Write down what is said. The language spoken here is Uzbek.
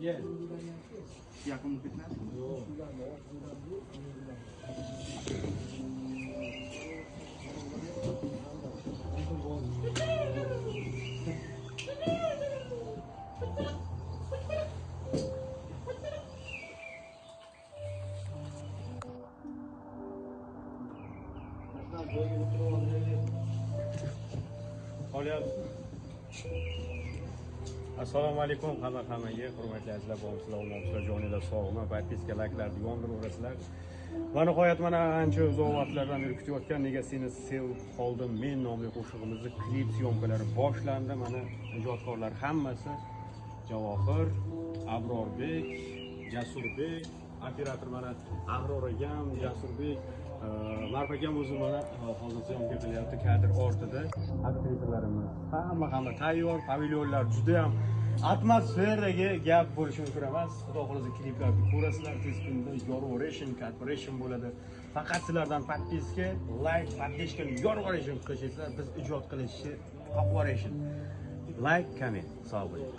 Yaqin ketmadi. Assalomu alaykum hammaga, hurmatli azizlar, bo'libsizlar, o'mamsizlar, joninglar sog'mi, podpiska, layklarni yondirasizlar. Va nihoyat mana ancha uzoq vaqtlardan beri kutayotgan Nega seni sevib qoldim men nomli qo'shig'imizni klip syomkalari boshlandi. Mana ijodkorlar hammasi Javohir, Abrorbek, Jasurbek, operator mana Abror akam, Jasurbek, Marf akam o'zi mana hozir syomka qilyapti kadr ortida. Aktrisalarimiz hamma tayyor, pavilyonlar juda ham atmosferaga gap bo'lishi mumkin emas. Xudo xolasa kliplarni ko'rasizlar, tez kunda yorug'ration, corporation bo'ladi. Faqat sizlardan podpiska, like, podpishkani yorug'ration qilishingiz, biz ijod qilishni operation. Like, comment, sog' bo'ling.